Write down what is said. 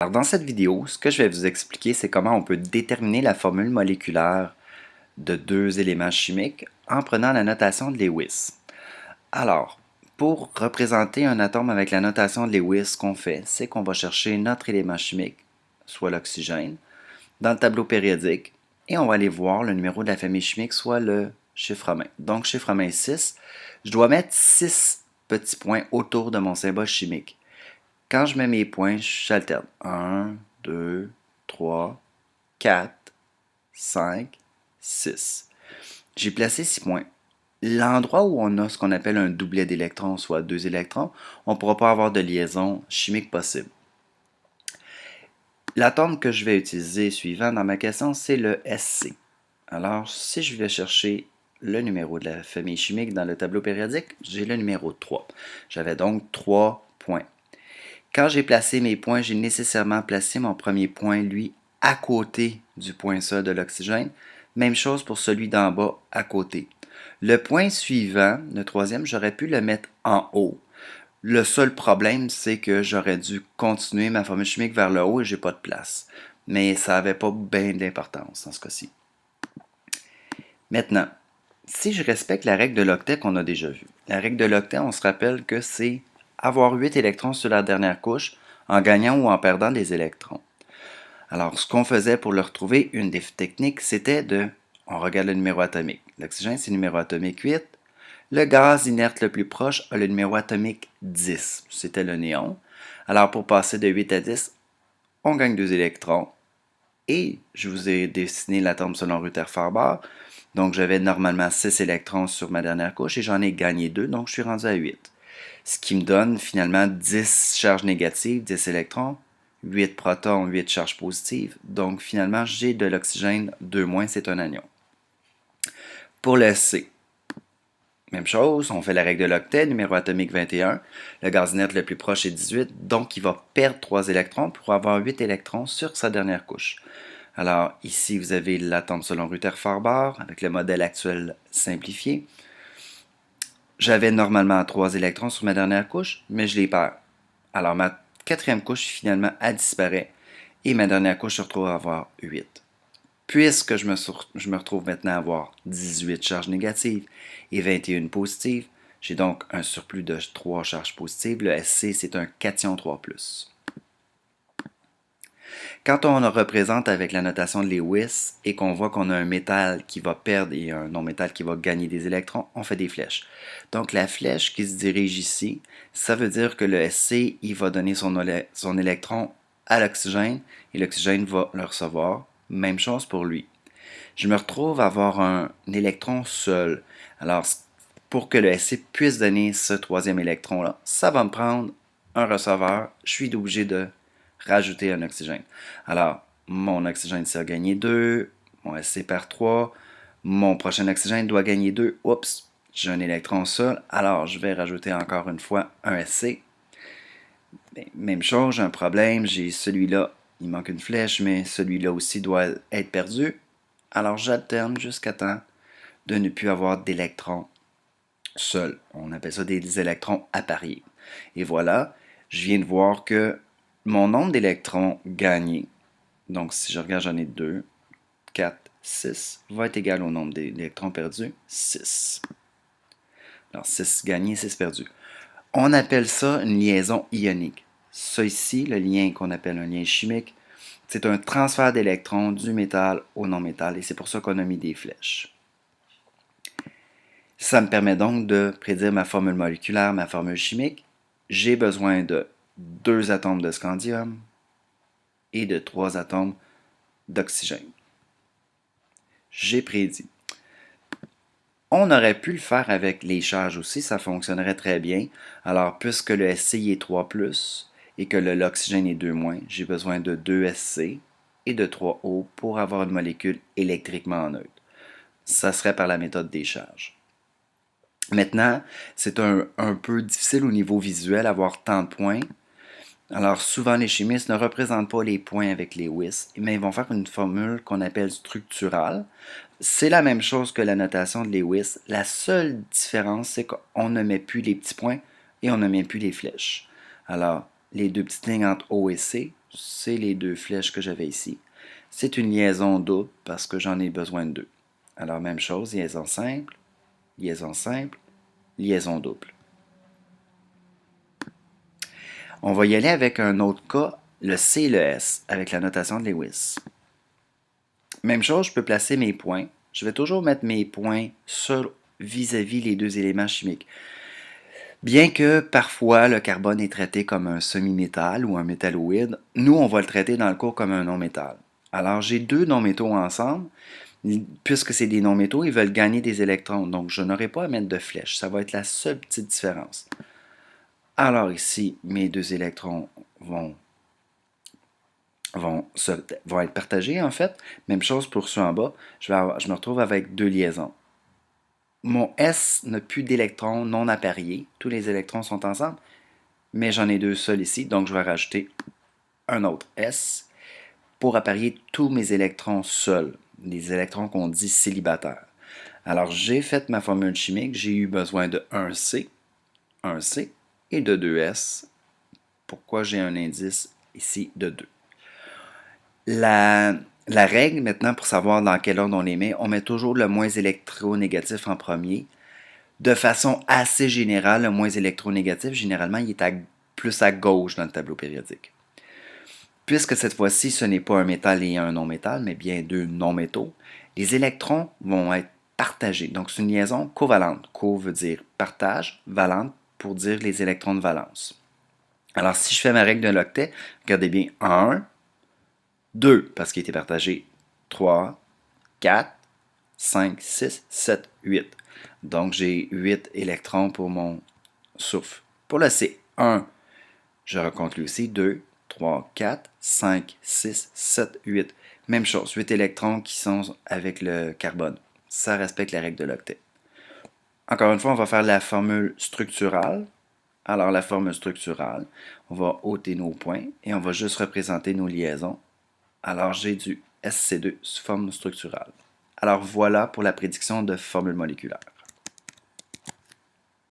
Alors, dans cette vidéo, ce que je vais vous expliquer, c'est comment on peut déterminer la formule moléculaire de deux éléments chimiques en prenant la notation de Lewis. Alors, pour représenter un atome avec la notation de Lewis, ce qu'on fait, c'est qu'on va chercher notre élément chimique, soit l'oxygène, dans le tableau périodique, et on va aller voir le numéro de la famille chimique, soit le chiffre romain. Donc, chiffre romain 6, je dois mettre 6 petits points autour de mon symbole chimique. Quand je mets mes points, j'alterne. 1, 2, 3, 4, 5, 6. J'ai placé 6 points. L'endroit où on a ce qu'on appelle un doublet d'électrons, soit 2 électrons, on ne pourra pas avoir de liaison chimique possible. L'atome que je vais utiliser suivant dans ma question, c'est le Sc. Alors, si je vais chercher le numéro de la famille chimique dans le tableau périodique, j'ai le numéro 3. J'avais donc 3 points. Quand j'ai placé mes points, j'ai nécessairement placé mon premier point, lui, à côté du point sol de l'oxygène. Même chose pour celui d'en bas, à côté. Le point suivant, le troisième, j'aurais pu le mettre en haut. Le seul problème, c'est que j'aurais dû continuer ma formule chimique vers le haut et j'ai pas de place. Mais ça n'avait pas bien d'importance dans ce cas-ci. Maintenant, si je respecte la règle de l'octet qu'on a déjà vue, la règle de l'octet, on se rappelle que c'est avoir 8 électrons sur la dernière couche en gagnant ou en perdant des électrons. Alors, ce qu'on faisait pour le retrouver, une des techniques, c'était on regarde le numéro atomique. L'oxygène, c'est le numéro atomique 8. Le gaz inerte le plus proche a le numéro atomique 10. C'était le néon. Alors, pour passer de 8 à 10, on gagne 2 électrons. Et je vous ai dessiné l'atome selon Rutherford. Donc, j'avais normalement 6 électrons sur ma dernière couche et j'en ai gagné 2, donc je suis rendu à 8. Ce qui me donne finalement 10 charges négatives, 10 électrons, 8 protons, 8 charges positives. Donc finalement, j'ai de l'oxygène 2-, c'est un anion. Pour le C, même chose, on fait la règle de l'octet, numéro atomique 21. Le gaz inerte le plus proche est 18, donc il va perdre 3 électrons pour avoir 8 électrons sur sa dernière couche. Alors ici, vous avez l'atome selon Rutherford avec le modèle actuel simplifié. J'avais normalement 3 électrons sur ma dernière couche, mais je les perds. Alors ma quatrième couche, finalement, elle disparaît et ma dernière couche se retrouve à avoir 8. Puisque je me retrouve maintenant à avoir 18 charges négatives et 21 positives, j'ai donc un surplus de 3 charges positives. Le Sc, c'est un cation 3+. Quand on le représente avec la notation de Lewis et qu'on voit qu'on a un métal qui va perdre et un non-métal qui va gagner des électrons, on fait des flèches. Donc la flèche qui se dirige ici, ça veut dire que le Sc, il va donner son électron à l'oxygène et l'oxygène va le recevoir. Même chose pour lui. Je me retrouve à avoir un électron seul. Alors, pour que le Sc puisse donner ce troisième électron-là, ça va me prendre un receveur. Je suis obligé de rajouter un oxygène. Alors, mon oxygène ici a gagné 2, mon Sc perd 3, mon prochain oxygène doit gagner 2. Oups, j'ai un électron seul, alors je vais rajouter encore une fois un Sc. Même chose, j'ai un problème, j'ai celui-là, il manque une flèche, mais celui-là aussi doit être perdu. Alors j'alterne jusqu'à temps de ne plus avoir d'électrons seuls. On appelle ça des électrons appariés. Et voilà, je viens de voir que mon nombre d'électrons gagnés, donc si je regarde, j'en ai 2, 4, 6, va être égal au nombre d'électrons perdus, 6. Alors 6 gagnés, 6 perdus. On appelle ça une liaison ionique. Ça ici, le lien qu'on appelle un lien chimique, c'est un transfert d'électrons du métal au non-métal et c'est pour ça qu'on a mis des flèches. Ça me permet donc de prédire ma formule moléculaire, ma formule chimique. J'ai besoin de 2 atomes de scandium et de 3 atomes d'oxygène. J'ai prédit. On aurait pu le faire avec les charges aussi, ça fonctionnerait très bien. Alors, puisque le Sc est 3+, et que l'oxygène est 2-, j'ai besoin de 2 Sc et de 3 O pour avoir une molécule électriquement neutre. Ça serait par la méthode des charges. Maintenant, c'est un peu difficile au niveau visuel avoir tant de points. Alors, souvent, les chimistes ne représentent pas les points avec les Lewis, mais ils vont faire une formule qu'on appelle structurale. C'est la même chose que la notation de Lewis. La seule différence, c'est qu'on ne met plus les petits points et on ne met plus les flèches. Alors, les deux petites lignes entre O et C, c'est les deux flèches que j'avais ici. C'est une liaison double parce que j'en ai besoin de deux. Alors, même chose, liaison simple, liaison double. On va y aller avec un autre cas, le C et le S, avec la notation de Lewis. Même chose, je peux placer mes points. Je vais toujours mettre mes points vis-à-vis les deux éléments chimiques. Bien que parfois le carbone est traité comme un semi-métal ou un métalloïde, nous on va le traiter dans le cours comme un non-métal. Alors j'ai deux non-métaux ensemble, puisque c'est des non-métaux, ils veulent gagner des électrons, donc je n'aurai pas à mettre de flèche, ça va être la seule petite différence. Alors ici, mes deux électrons vont être partagés en fait. Même chose pour ceux en bas, je me retrouve avec deux liaisons. Mon S n'a plus d'électrons non appariés. Tous les électrons sont ensemble, mais j'en ai deux seuls ici, donc je vais rajouter un autre S pour apparier tous mes électrons seuls, les électrons qu'on dit célibataires. Alors j'ai fait ma formule chimique, j'ai eu besoin de un C et de 2 S. Pourquoi j'ai un indice ici de 2? La règle, maintenant, pour savoir dans quel ordre on les met, on met toujours le moins électronégatif en premier. De façon assez générale, le moins électronégatif, généralement, il est plus à gauche dans le tableau périodique. Puisque cette fois-ci, ce n'est pas un métal et un non-métal, mais bien deux non-métaux, les électrons vont être partagés. Donc, c'est une liaison covalente. Co veut dire partage, valente pour dire les électrons de valence. Alors, si je fais ma règle de l'octet, regardez bien, 1, 2, parce qu'il était partagé, 3, 4, 5, 6, 7, 8. Donc, j'ai 8 électrons pour mon souffle. Pour le C, 1, je recompte lui aussi, 2, 3, 4, 5, 6, 7, 8. Même chose, 8 électrons qui sont avec le carbone. Ça respecte la règle de l'octet. Encore une fois, on va faire la formule structurale. Alors, la formule structurale, on va ôter nos points et on va juste représenter nos liaisons. Alors, j'ai du SC2 sous forme structurale. Alors, voilà pour la prédiction de formule moléculaire.